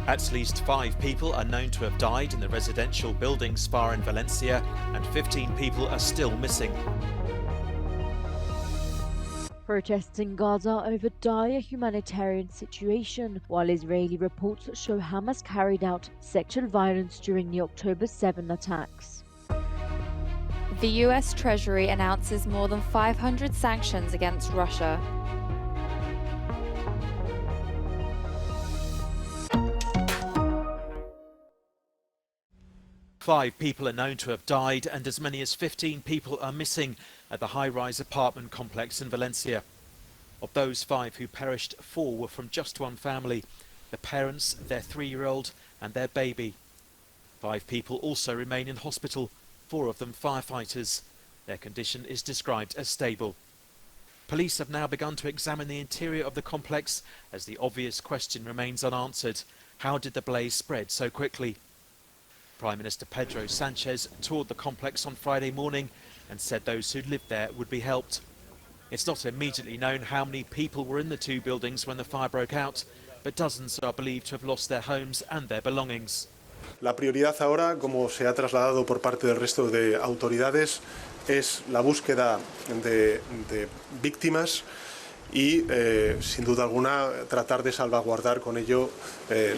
At least 5 people are known to have died in the residential building's fire in Valencia, and 15 people are still missing. Protests in Gaza over dire humanitarian situation, while Israeli reports show Hamas carried out sexual violence during the October 7 attacks. The US Treasury announces more than 500 sanctions against Russia. Five people are known to have died and as many as 15 people are missing at the high-rise apartment complex in Valencia. Of those 5 who perished, 4 were from just one family: the parents, their 3-year-old and their baby. 5 people also remain in hospital, 4 of them firefighters. Their condition is described as stable. Police have now begun to examine the interior of the complex as the obvious question remains unanswered: how did the blaze spread so quickly? Prime Minister Pedro Sanchez toured the complex on Friday morning and said those who lived there would be helped. It's not immediately known how many people were in the 2 buildings when the fire broke out, but dozens are believed to have lost their homes and their belongings. La prioridad ahora, como se ha trasladado por parte del resto de autoridades, es la búsqueda de víctimas y, sin duda alguna, tratar de salvaguardar con ello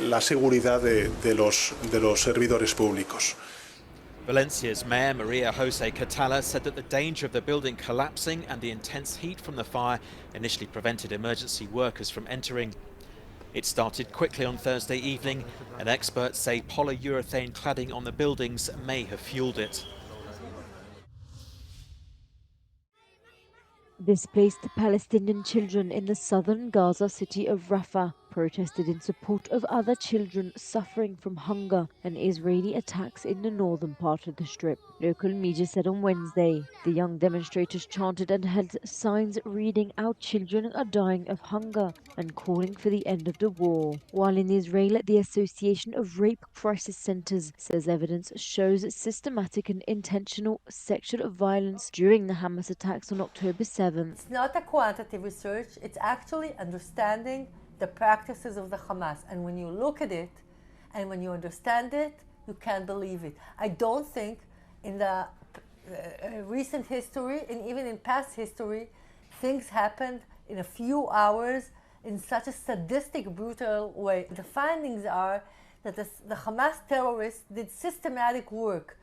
la seguridad de los servidores públicos. Valencia's Mayor Maria Jose Catala said that the danger of the building collapsing and the intense heat from the fire initially prevented emergency workers from entering. It started quickly on Thursday evening, and experts say polyurethane cladding on the buildings may have fueled it. Displaced Palestinian children in the southern Gaza city of Rafah protested in support of other children suffering from hunger and Israeli attacks in the northern part of the Strip. Local media said on Wednesday the young demonstrators chanted and held signs reading out children are dying of hunger and calling for the end of the war. While in Israel, the Association of Rape Crisis Centers says evidence shows systematic and intentional sexual violence during the Hamas attacks on October 7th. It's not a quantitative research, it's actually understanding the practices of the Hamas. And when you look at it and when you understand it, you can't believe it. I don't think in the recent history and even in past history, things happened in a few hours in such a sadistic, brutal way. The findings are that the Hamas terrorists did systematic work.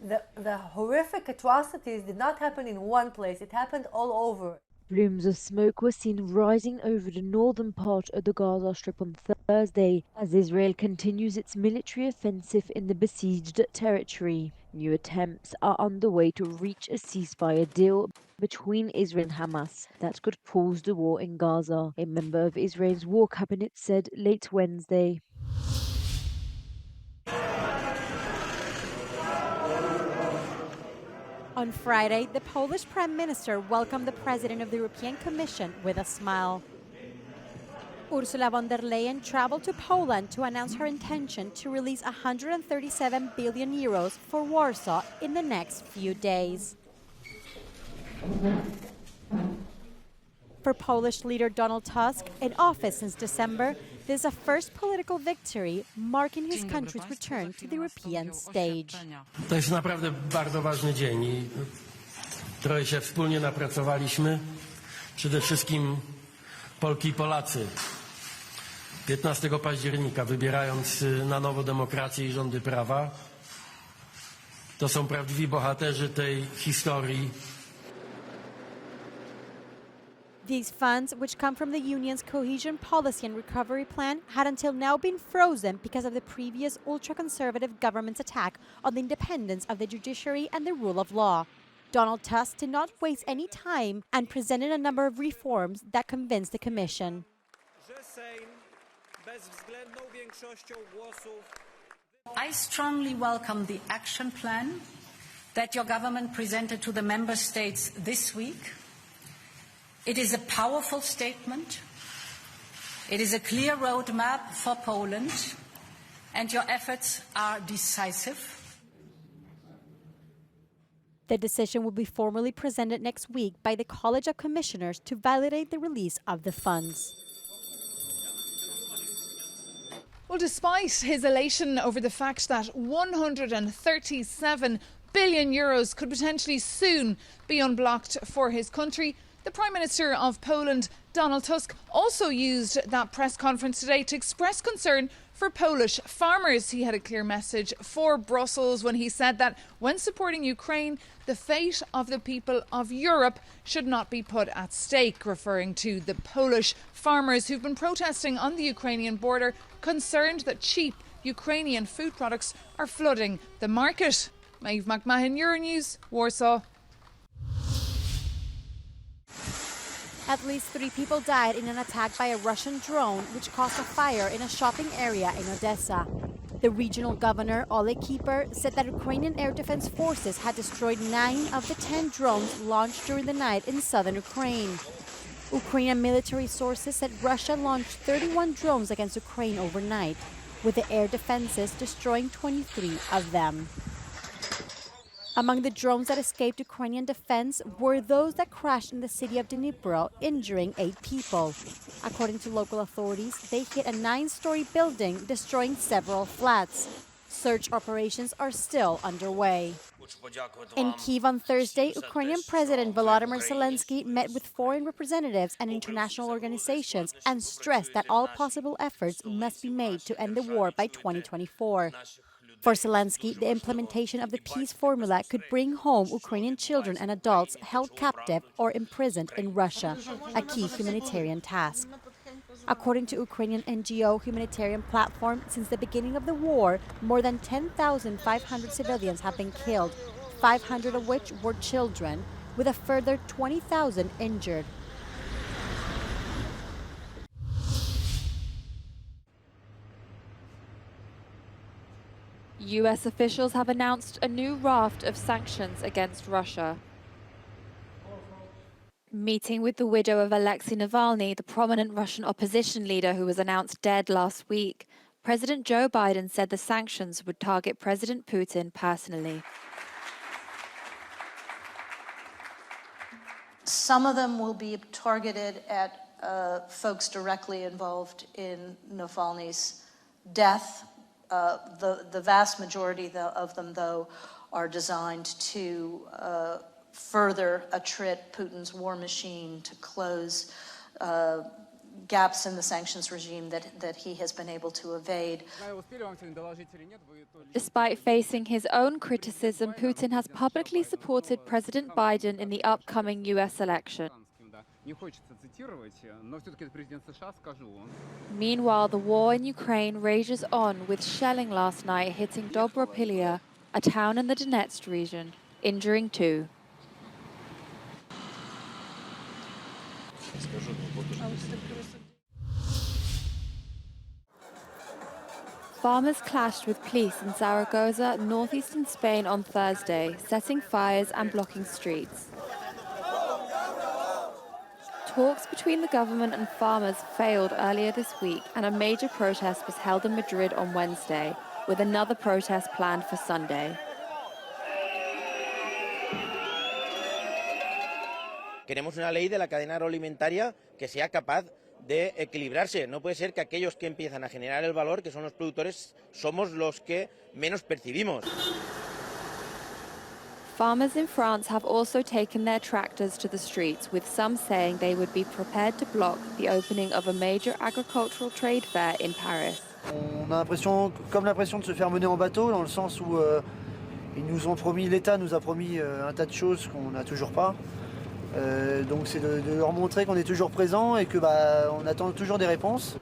The horrific atrocities did not happen in one place, it happened all over. Plumes of smoke were seen rising over the northern part of the Gaza Strip on Thursday as Israel continues its military offensive in the besieged territory. New attempts are underway to reach a ceasefire deal between Israel and Hamas that could pause the war in Gaza, a member of Israel's war cabinet said late Wednesday. On Friday, the Polish Prime Minister welcomed the President of the European Commission with a smile. Ursula von der Leyen traveled to Poland to announce her intention to release 137 billion euros for Warsaw in the next few days. For Polish leader Donald Tusk, in office since December, this is a first political victory marking his country's return to the European stage. To jest naprawdę bardzo ważny dzień i trochę się wspólnie napracowaliśmy. Przede wszystkim Polki i Polacy 15 października wybierając na nowo demokrację i rządy prawa. To są prawdziwi bohaterzy tej historii. These funds, which come from the Union's Cohesion Policy and Recovery Plan, had until now been frozen because of the previous ultra-conservative government's attack on the independence of the judiciary and the rule of law. Donald Tusk did not waste any time and presented a number of reforms that convinced the Commission. I strongly welcome the action plan that your government presented to the member states this week. It is a powerful statement. It is a clear roadmap for Poland, and your efforts are decisive. The decision will be formally presented next week by the College of Commissioners to validate the release of the funds. Well, despite his elation over the fact that 137 billion euros could potentially soon be unblocked for his country, the Prime Minister of Poland, Donald Tusk, also used that press conference today to express concern for Polish farmers. He had a clear message for Brussels when he said that when supporting Ukraine, the fate of the people of Europe should not be put at stake, referring to the Polish farmers who've been protesting on the Ukrainian border, concerned that cheap Ukrainian food products are flooding the market. Maeve McMahon, Euronews, Warsaw. At least 3 people died in an attack by a Russian drone, which caused a fire in a shopping area in Odessa. The regional governor, Oleg Kieper, said that Ukrainian air defense forces had destroyed 9 of the 10 drones launched during the night in southern Ukraine. Ukrainian military sources said Russia launched 31 drones against Ukraine overnight, with the air defenses destroying 23 of them. Among the drones that escaped Ukrainian defense were those that crashed in the city of Dnipro, injuring 8 people. According to local authorities, they hit a 9-story building, destroying several flats. Search operations are still underway. In Kyiv on Thursday, Ukrainian President Volodymyr Zelensky met with foreign representatives and international organizations and stressed that all possible efforts must be made to end the war by 2024. For Zelensky, the implementation of the peace formula could bring home Ukrainian children and adults held captive or imprisoned in Russia, a key humanitarian task. According to Ukrainian NGO Humanitarian Platform, since the beginning of the war, more than 10,500 civilians have been killed, 500 of which were children, with a further 20,000 injured. US officials have announced a new raft of sanctions against Russia. Meeting with the widow of Alexei Navalny, the prominent Russian opposition leader who was announced dead last week, President Joe Biden said the sanctions would target President Putin personally. Some of them will be targeted at folks directly involved in Navalny's death. The vast majority of them, though, are designed to further attrit Putin's war machine, to close gaps in the sanctions regime that he has been able to evade. Despite facing his own criticism, Putin has publicly supported President Biden in the upcoming US election. Meanwhile, the war in Ukraine rages on, with shelling last night hitting Dobropilya, a town in the Donetsk region, injuring 2. Farmers clashed with police in Zaragoza, northeastern Spain on Thursday, setting fires and blocking streets. Talks between the government and farmers failed earlier this week, and a major protest was held in Madrid on Wednesday, with another protest planned for Sunday. Queremos una ley de la cadena agroalimentaria que sea capaz de equilibrarse. No puede ser que aquellos que empiezan a generar el valor, que son los productores, somos los que menos percibimos. Farmers in France have also taken their tractors to the streets, with some saying they would be prepared to block the opening of a major agricultural trade fair in Paris. On a l'impression de se faire mener en bateau, dans le sens où l'État nous a promis un tas de choses qu'on n'a toujours pas. Donc c'est de leur montrer qu'on est toujours présent et que on attend toujours des réponses.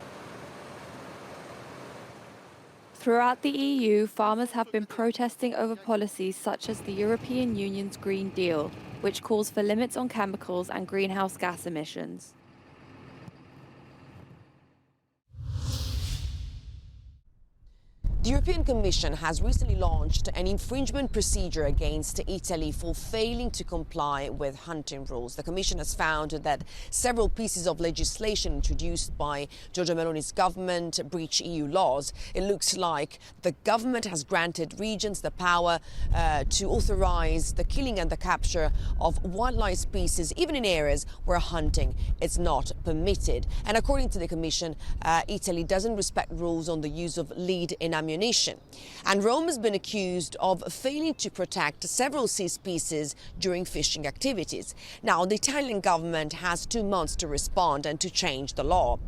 Throughout the EU, farmers have been protesting over policies such as the European Union's Green Deal, which calls for limits on chemicals and greenhouse gas emissions. The European Commission has recently launched an infringement procedure against Italy for failing to comply with hunting rules. The Commission has found that several pieces of legislation introduced by Giorgia Meloni's government breach EU laws. It looks like the government has granted regions the power to authorize the killing and the capture of wildlife species, even in areas where hunting is not permitted. And according to the Commission, Italy doesn't respect rules on the use of lead in ammunition. And Rome has been accused of failing to protect several sea species during fishing activities. Now, the Italian government has 2 months to respond and to change the law.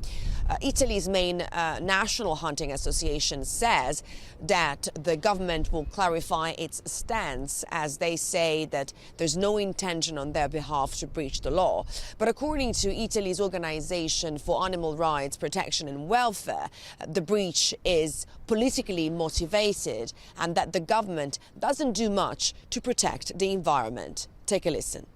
Italy's main national hunting association says that the government will clarify its stance, as they say that there's no intention on their behalf to breach the law. But according to Italy's Organization for Animal Rights Protection and Welfare, the breach is politically motivated and that the government doesn't do much to protect the environment. Take a listen.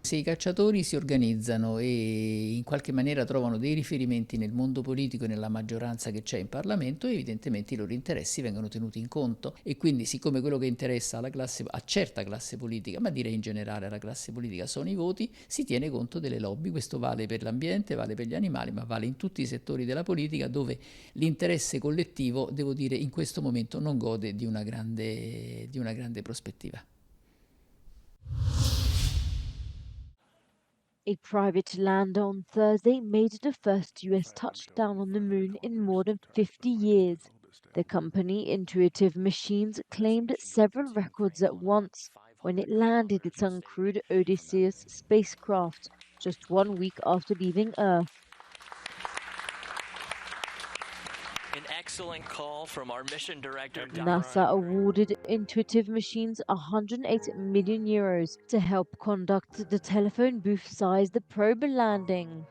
Se i cacciatori si organizzano e in qualche maniera trovano dei riferimenti nel mondo politico e nella maggioranza che c'è in Parlamento, evidentemente i loro interessi vengono tenuti in conto, e quindi siccome quello che interessa a certa classe politica, ma direi in generale alla classe politica, sono i voti, si tiene conto delle lobby. Questo vale per l'ambiente, vale per gli animali, ma vale in tutti i settori della politica dove l'interesse collettivo, devo dire, in questo momento non gode di una grande prospettiva. A private lander on Thursday made it the first US touchdown on the moon in more than 50 years. The company Intuitive Machines claimed several records at once when it landed its uncrewed Odysseus spacecraft just 1 week after leaving Earth. An excellent call from our mission director. NASA awarded Intuitive Machines €108 million to help conduct the telephone booth-sized probe landing.